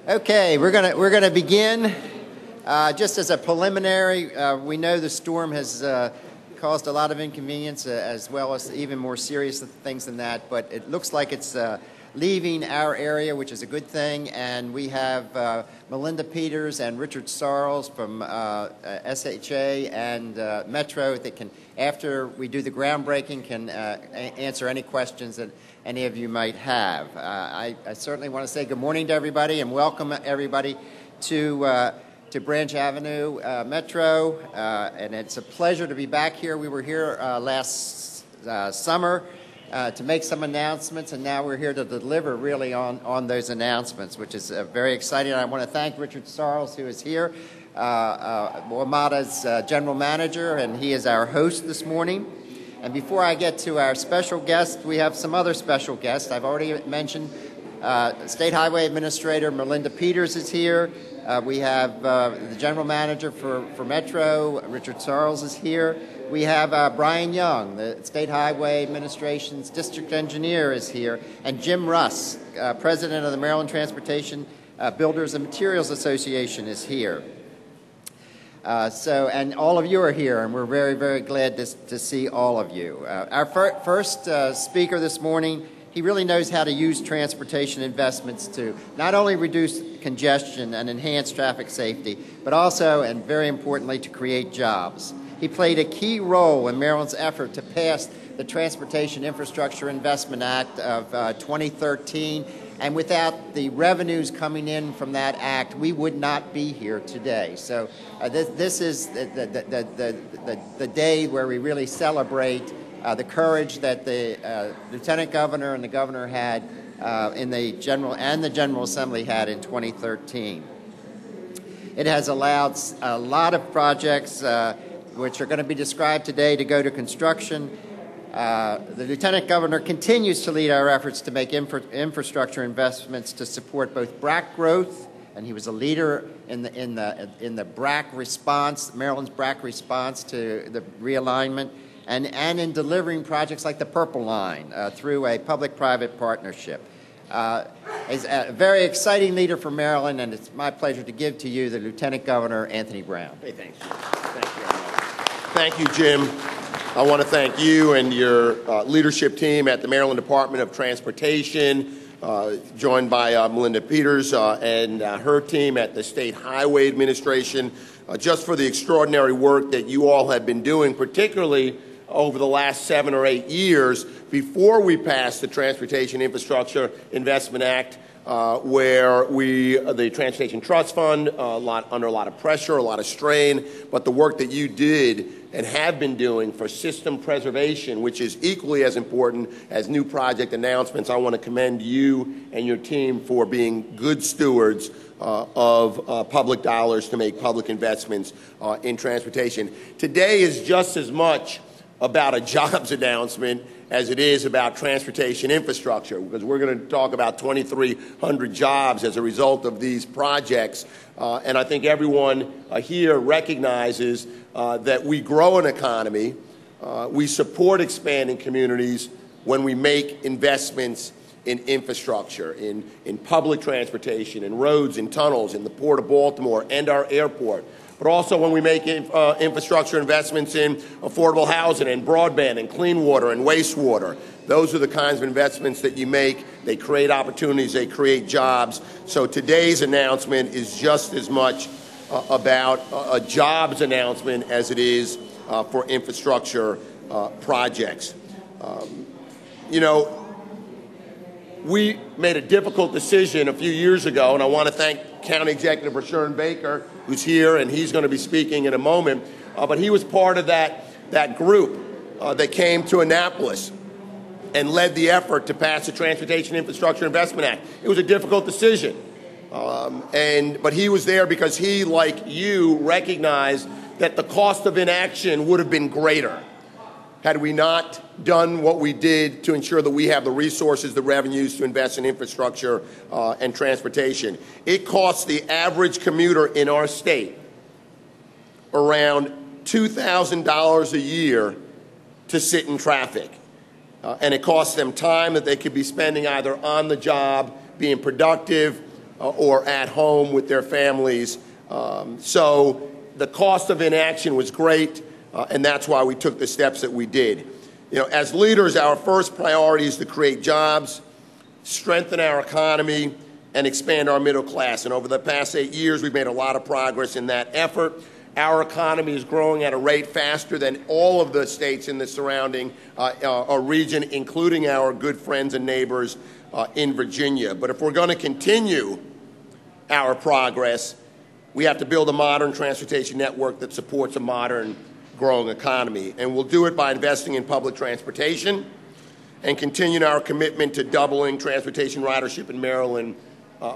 Okay, we're gonna begin. Just as a preliminary, we know the storm has caused a lot of inconvenience, as well as even more serious things than that. But it looks like it's leaving our area, which is a good thing. And we have Melinda Peters and Richard Sarles from SHA and Metro that can, after we do the groundbreaking, can answer any questions that any of you might have. I certainly want to say good morning to everybody and welcome everybody to Branch Avenue Metro, and it's a pleasure to be back here. We were here last summer to make some announcements, and now we're here to deliver really on those announcements, which is very exciting. I want to thank Richard Sarles, who is here, WMATA's general manager, and he is our host this morning. And before I get to our special guest, we have some other special guests. I've already mentioned State Highway Administrator Melinda Peters is here. We have the General Manager for Metro, Richard Sarles is here. We have Brian Young, the State Highway Administration's District Engineer is here. And Jim Russ, President of the Maryland Transportation Builders and Materials Association is here. And all of you are here, and we're very, very glad to see all of you. Our first speaker this morning, he really knows how to use transportation investments to not only reduce congestion and enhance traffic safety, but also, and very importantly, to create jobs. He played a key role in Maryland's effort to pass the Transportation Infrastructure Investment Act of 2013, and without the revenues coming in from that act, we would not be here today. So this is the day where we really celebrate the courage that the Lieutenant Governor and the Governor had in the General Assembly had in 2013. It has allowed a lot of projects which are going to be described today to go to construction. The Lieutenant Governor continues to lead our efforts to make infrastructure investments to support both BRAC growth, and he was a leader in the BRAC response, Maryland's BRAC response to the realignment, and in delivering projects like the Purple Line through a public-private partnership. He's a very exciting leader for Maryland, and it's my pleasure to give to you the Lieutenant Governor, Anthony Brown. Hey, thanks. Thank you very much. Thank you, Jim. I want to thank you and your leadership team at the Maryland Department of Transportation, joined by Melinda Peters and her team at the State Highway Administration, just for the extraordinary work that you all have been doing, particularly over the last 7 or 8 years before we passed the Transportation Infrastructure Investment Act, where the Transportation Trust Fund, under a lot of pressure, a lot of strain, but the work that you did and have been doing for system preservation, which is equally as important as new project announcements. I want to commend you and your team for being good stewards of public dollars to make public investments in transportation. Today is just as much about a jobs announcement as it is about transportation infrastructure, because we're going to talk about 2,300 jobs as a result of these projects. And I think everyone here recognizes that we grow an economy, we support expanding communities when we make investments in infrastructure, in public transportation, in roads, in tunnels, in the Port of Baltimore and our airport. But also when we make infrastructure investments in affordable housing and broadband and clean water and wastewater. Those are the kinds of investments that you make. They create opportunities, they create jobs. So today's announcement is just as much about a jobs announcement as it is for infrastructure projects. You know, we made a difficult decision a few years ago, and I want to thank County Executive Rashawn Baker, who's here, and he's going to be speaking in a moment. But he was part of that group that came to Annapolis and led the effort to pass the Transportation Infrastructure Investment Act. It was a difficult decision, but he was there because he, like you, recognized that the cost of inaction would have been greater had we not done what we did to ensure that we have the resources, the revenues to invest in infrastructure and transportation. It costs the average commuter in our state around $2,000 a year to sit in traffic. And it costs them time that they could be spending either on the job, being productive, or at home with their families. So the cost of inaction was great, and that's why we took the steps that we did. You know, as leaders, our first priority is to create jobs, strengthen our economy, and expand our middle class. And over the past 8 years, we've made a lot of progress in that effort. Our economy is growing at a rate faster than all of the states in the surrounding region, including our good friends and neighbors in Virginia. But if we're going to continue our progress, we have to build a modern transportation network that supports a modern, growing economy. And we'll do it by investing in public transportation and continuing our commitment to doubling transportation ridership in Maryland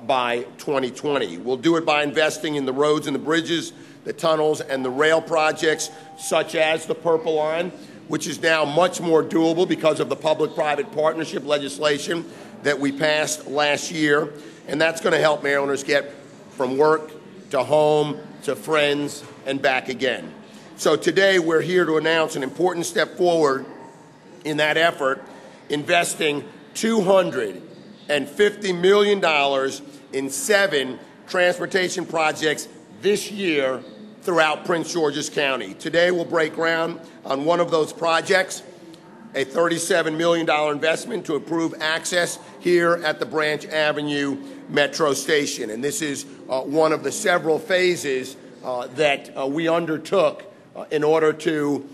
by 2020. We'll do it by investing in the roads and the bridges, the tunnels, and the rail projects, such as the Purple Line, which is now much more doable because of the public-private partnership legislation that we passed last year. And that's going to help Marylanders get from work to home to friends and back again. So today we're here to announce an important step forward in that effort, investing $250 million in 7 transportation projects this year throughout Prince George's County. Today we'll break ground on one of those projects, a $37 million investment to improve access here at the Branch Avenue Metro Station. And this is one of the several phases that we undertook in order to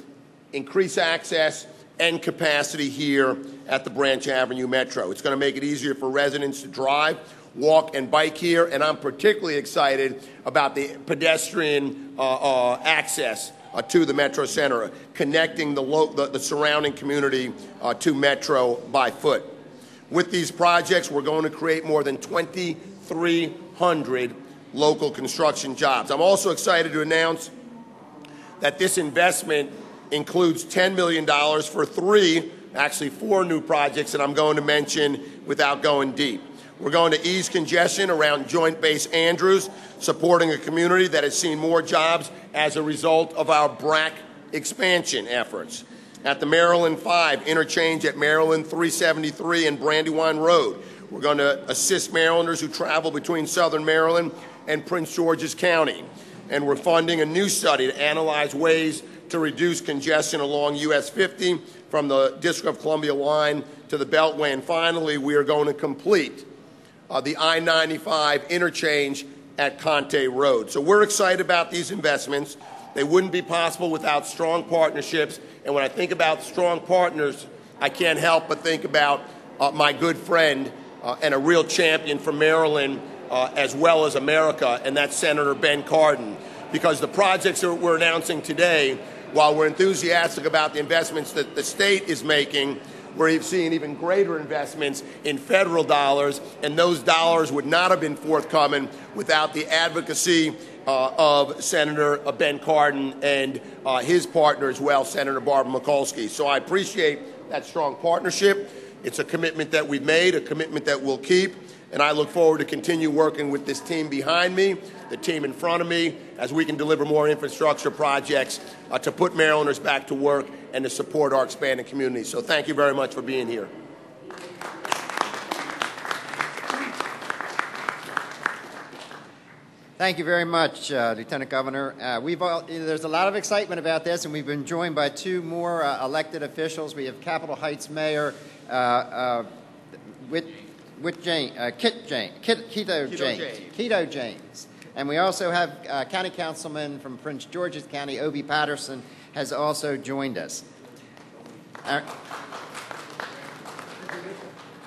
increase access and capacity here at the Branch Avenue Metro. It's going to make it easier for residents to drive, walk, and bike here, and I'm particularly excited about the pedestrian access to the Metro Center, connecting the surrounding community to Metro by foot. With these projects, we're going to create more than 2,300 local construction jobs. I'm also excited to announce that this investment includes $10 million for 4 new projects that I'm going to mention without going deep. We're going to ease congestion around Joint Base Andrews, supporting a community that has seen more jobs as a result of our BRAC expansion efforts. At the Maryland 5 interchange at Maryland 373 and Brandywine Road, we're going to assist Marylanders who travel between Southern Maryland and Prince George's County. And we're funding a new study to analyze ways to reduce congestion along US 50 from the District of Columbia line to the Beltway. And finally, we are going to complete the I-95 interchange at Conte Road. So we're excited about these investments. They wouldn't be possible without strong partnerships. And when I think about strong partners, I can't help but think about my good friend and a real champion for Maryland as well as America, and that's Senator Ben Cardin. Because the projects that we're announcing today, while we're enthusiastic about the investments that the state is making, we're seeing even greater investments in federal dollars, and those dollars would not have been forthcoming without the advocacy of Senator Ben Cardin and his partner as well, Senator Barbara Mikulski. So I appreciate that strong partnership. It's a commitment that we've made, a commitment that we'll keep, and I look forward to continue working with this team behind me, the team in front of me, as we can deliver more infrastructure projects to put Marylanders back to work and to support our expanding community. So thank you very much for being here. Thank you very much, Lieutenant Governor. There's a lot of excitement about this, and we've been joined by 2 more elected officials. We have Capitol Heights Mayor Kito James. And we also have County Councilman from Prince George's County, Obie Patterson, has also joined us.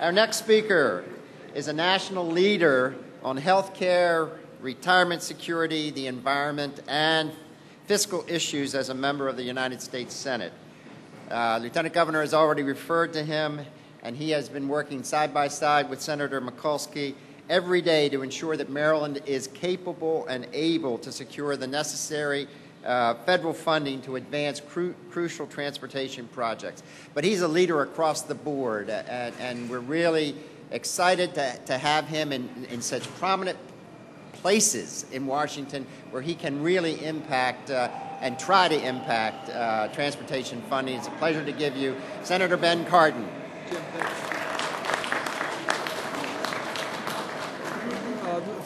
Our next speaker is a national leader on health care, retirement security, the environment, and fiscal issues as a member of the United States Senate. Lieutenant Governor has already referred to him, and he has been working side by side with Senator Mikulski every day to ensure that Maryland is capable and able to secure the necessary federal funding to advance crucial transportation projects. But he's a leader across the board, and we're really excited to have him in such prominent places in Washington where he can really impact and try to impact transportation funding. It's a pleasure to give you Senator Ben Cardin.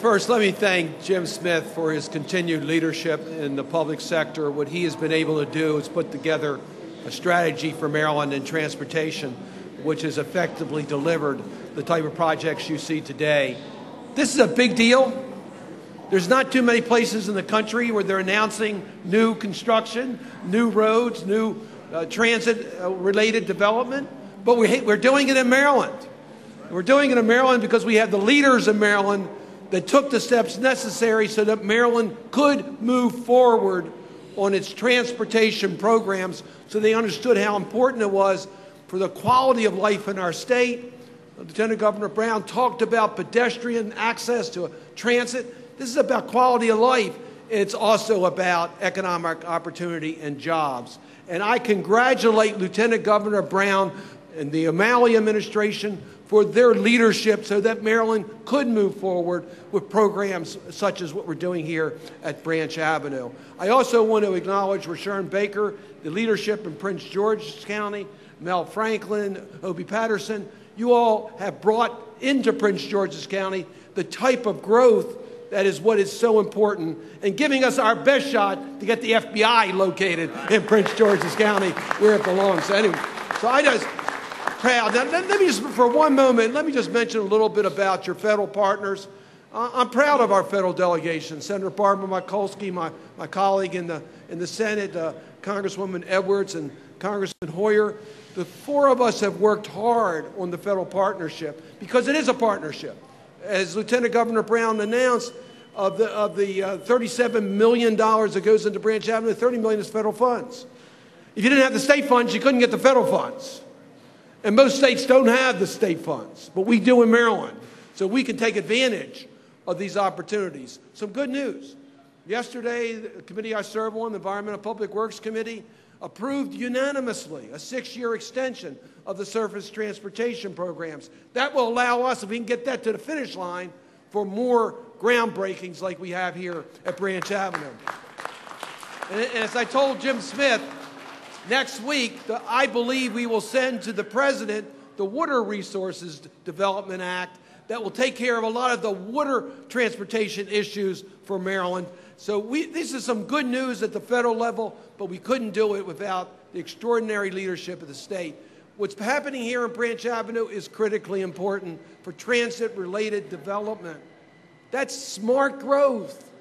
First, let me thank Jim Smith for his continued leadership in the public sector. What he has been able to do is put together a strategy for Maryland in transportation, which has effectively delivered the type of projects you see today. This is a big deal. There's not too many places in the country where they're announcing new construction, new roads, new transit-related development, but we're doing it in Maryland. We're doing it in Maryland because we have the leaders in Maryland that took the steps necessary so that Maryland could move forward on its transportation programs, so they understood how important it was for the quality of life in our state. Lieutenant Governor Brown talked about pedestrian access to transit. This is about quality of life. It's also about economic opportunity and jobs. And I congratulate Lieutenant Governor Brown and the O'Malley administration for their leadership so that Maryland could move forward with programs such as what we're doing here at Branch Avenue. I also want to acknowledge Rushern Baker, the leadership in Prince George's County, Mel Franklin, Obie Patterson. You all have brought into Prince George's County the type of growth that is what is so important, and giving us our best shot to get the FBI located in Prince George's County where it belongs. So anyway, so I just proud. Now, let me just, for one moment, let me just mention a little bit about your federal partners. I'm proud of our federal delegation. Senator Barbara Mikulski, my colleague in the Senate, Congresswoman Edwards and Congressman Hoyer. The four of us have worked hard on the federal partnership because it is a partnership. As Lieutenant Governor Brown announced, of the $37 million that goes into Branch Avenue, $30 million is federal funds. If you didn't have the state funds, you couldn't get the federal funds. And most states don't have the state funds, but we do in Maryland. So we can take advantage of these opportunities. Some good news. Yesterday, the committee I serve on, the Environmental Public Works Committee, approved unanimously a 6-year extension of the surface transportation programs. That will allow us, if we can get that to the finish line, for more groundbreakings like we have here at Branch Avenue. And as I told Jim Smith, next week, I believe we will send to the President the Water Resources Development Act that will take care of a lot of the water transportation issues for Maryland. So this is some good news at the federal level, but we couldn't do it without the extraordinary leadership of the state. What's happening here in Branch Avenue is critically important for transit-related development. That's smart growth.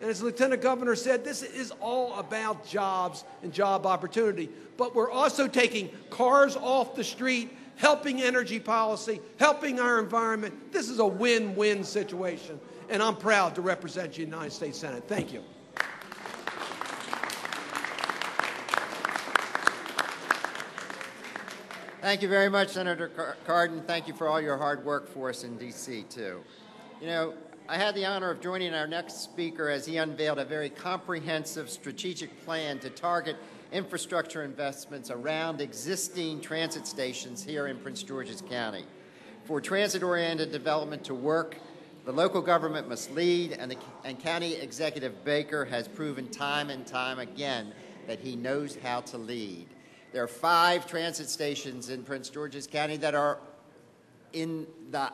And as Lieutenant Governor said, this is all about jobs and job opportunity. But we're also taking cars off the street, helping energy policy, helping our environment. This is a win-win situation. And I'm proud to represent the United States Senate. Thank you. Thank you very much, Senator Cardin. Thank you for all your hard work for us in D.C., too. You know, I had the honor of joining our next speaker as he unveiled a very comprehensive strategic plan to target infrastructure investments around existing transit stations here in Prince George's County. For transit-oriented development to work, the local government must lead, and County Executive Baker has proven time and time again that he knows how to lead. There are 5 transit stations in Prince George's County that are in the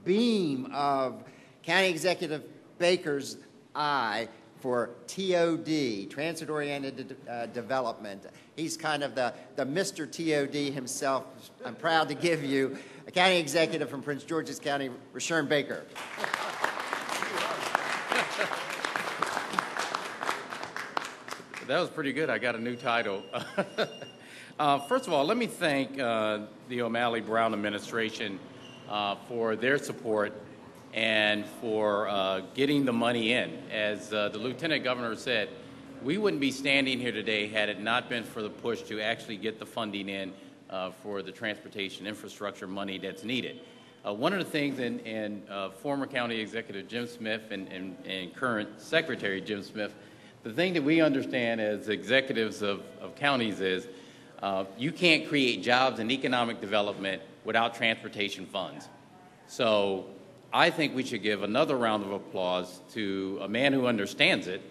beam of County Executive Baker's eye for TOD, transit-oriented development. He's kind of the Mr. TOD himself. I'm proud to give you a county executive from Prince George's County, Rushern Baker. That was pretty good. I got a new title. First of all, let me thank the O'Malley Brown administration for their support and for getting the money in. As the Lieutenant Governor said, we wouldn't be standing here today had it not been for the push to actually get the funding in for the transportation infrastructure money that's needed. One of the things in former County Executive Jim Smith and current Secretary Jim Smith, the thing that we understand as executives of counties is you can't create jobs and economic development without transportation funds. So I think we should give another round of applause to a man who understands it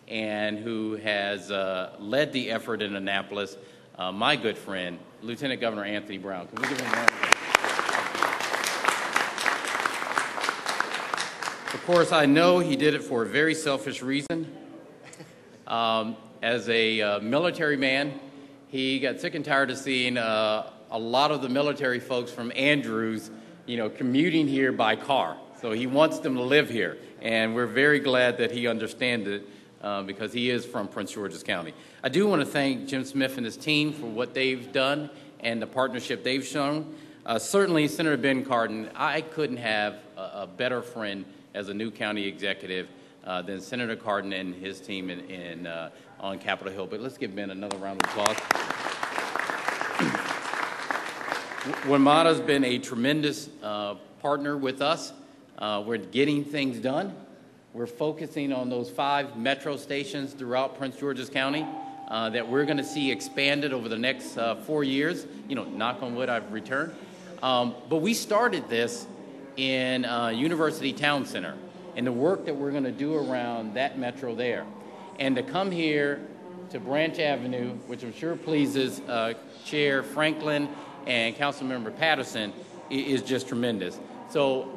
and who has led the effort in Annapolis, my good friend, Lieutenant Governor Anthony Brown. Can we give him a round of applause? Of course, I know he did it for a very selfish reason. As a military man, he got sick and tired of seeing a lot of the military folks from Andrews, commuting here by car. So he wants them to live here, and we're very glad that he understands it because he is from Prince George's County. I do want to thank Jim Smith and his team for what they've done and the partnership they've shown. Certainly, Senator Ben Cardin, I couldn't have a better friend as a new county executive than Senator Cardin and his team on Capitol Hill. But let's give Ben another round of applause. WMATA's been a tremendous partner with us. We're getting things done. We're focusing on those 5 metro stations throughout Prince George's County that we're going to see expanded over the next 4 years. Knock on wood, I've returned. But we started this in University Town Center and the work that we're going to do around that metro there. And to come here to Branch Avenue, which I'm sure pleases Chair Franklin and Councilmember Patterson, is just tremendous. So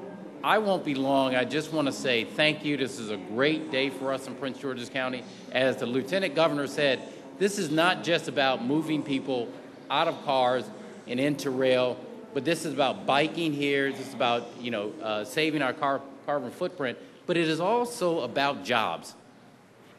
I won't be long. I just want to say thank you. This is a great day for us in Prince George's County. As the Lieutenant Governor said, this is not just about moving people out of cars and into rail, but this is about biking here. This is about, saving our carbon footprint, but it is also about jobs.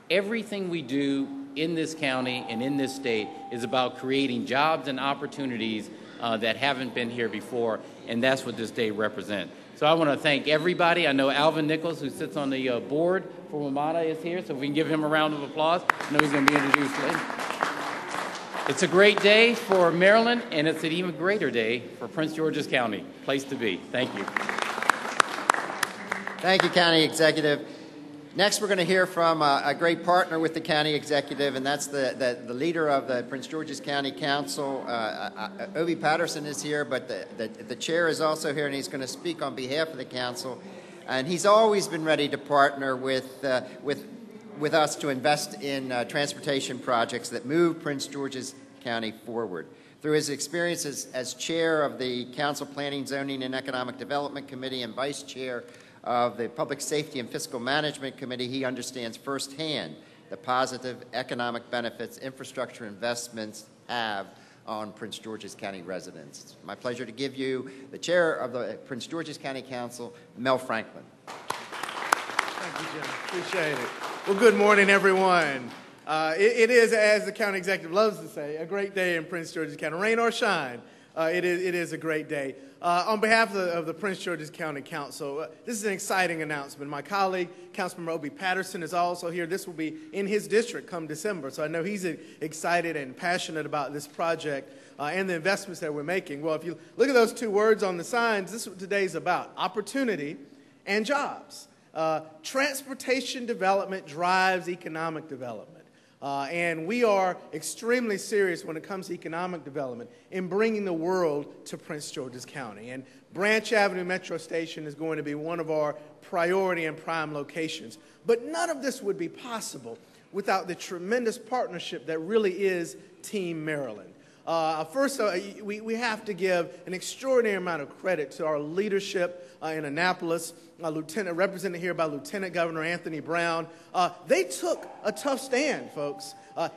Everything we do in this county and in this state is about creating jobs and opportunities that haven't been here before, and that's what this day represents. So I want to thank everybody. I know Alvin Nichols, who sits on the board for WMATA, is here, so if we can give him a round of applause. I know he's going to be introduced later. It's a great day for Maryland, and it's an even greater day for Prince George's County. Place to be. Thank you. Thank you, County Executive. Next, we're going to hear from a great partner with the County Executive, and that's the leader of the Prince George's County Council. Obie Patterson is here, but the chair is also here, and he's going to speak on behalf of the council. And he's always been ready to partner with us to invest in transportation projects that move Prince George's County forward. Through his experiences as chair of the Council Planning, Zoning, and Economic Development Committee and vice chair of the Public Safety and Fiscal Management Committee, he understands firsthand the positive economic benefits infrastructure investments have on Prince George's County residents. It's my pleasure to give you the chair of the Prince George's County Council, Mel Franklin. Thank you, Jim. Appreciate it. Well, good morning, everyone. It is, as the county executive loves to say, a great day in Prince George's County. Rain or shine, it is a great day. On behalf of the Prince George's County Council, this is an exciting announcement. My colleague, Councilmember Obie Patterson, is also here. This will be in his district come December, so I know he's excited and passionate about this project and the investments that we're making. Well, if you look at those 2 words on the signs, this is what today's about: opportunity and jobs. Transportation development drives economic development. And we are extremely serious when it comes to economic development in bringing the world to Prince George's County. And Branch Avenue Metro Station is going to be one of our priority and prime locations. But none of this would be possible without the tremendous partnership that really is Team Maryland. First, we have to give an extraordinary amount of credit to our leadership in Annapolis, represented here by Lieutenant Governor Anthony Brown. They took a tough stand, folks.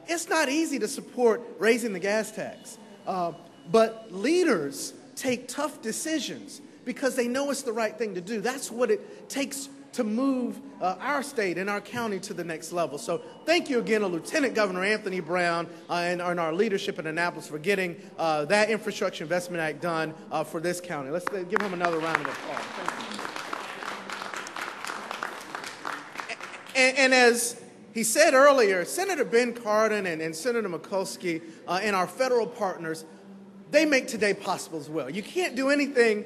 It's not easy to support raising the gas tax, but leaders take tough decisions because they know it's the right thing to do. That's what it takes to move our state and our county to the next level. So thank you again to Lieutenant Governor Anthony Brown and our leadership in Annapolis for getting that Infrastructure Investment Act done for this county. Let's give him another round of applause. Thank you. And as he said earlier, Senator Ben Cardin and Senator Mikulski and our federal partners, they make today possible as well. You can't do anything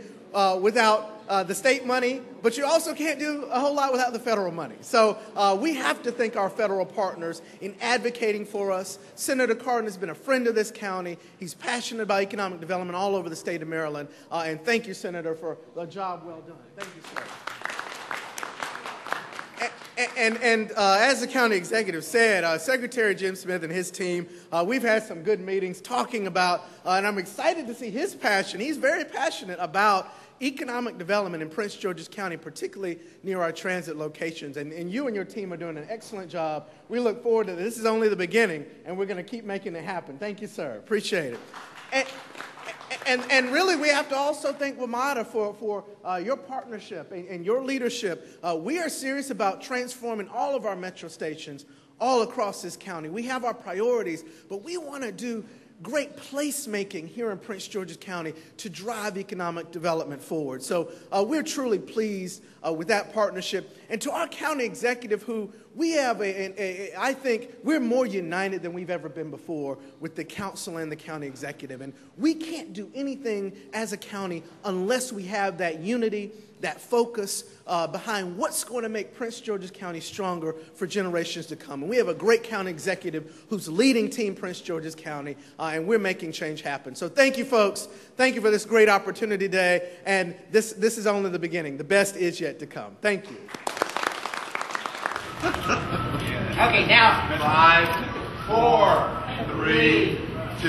without the state money, but you also can't do a whole lot without the federal money. So we have to thank our federal partners in advocating for us. Senator Cardin has been a friend of this county. He's passionate about economic development all over the state of Maryland. And thank you, Senator, for a job well done. Thank you, sir. And as the county executive said, Secretary Jim Smith and his team, we've had some good meetings talking about, and I'm excited to see his passion. He's very passionate about economic development in Prince George's County, particularly near our transit locations. And you and your team are doing an excellent job. We look forward to this. This is only the beginning, and we're going to keep making it happen. Thank you, sir. Appreciate it. And really, we have to also thank WMATA for your partnership and your leadership. We are serious about transforming all of our metro stations all across this county. We have our priorities, but we want to do great placemaking here in Prince George's County to drive economic development forward. So we're truly pleased with that partnership. And to our county executive, who we have, I think we're more united than we've ever been before with the council and the county executive. And we can't do anything as a county unless we have that unity, that focus behind what's going to make Prince George's County stronger for generations to come. And we have a great county executive who's leading Team Prince George's County, and we're making change happen. So thank you, folks. Thank you for this great opportunity today. And this is only the beginning. The best is yet to come. Thank you. Okay, now 5, 4, 3, 2,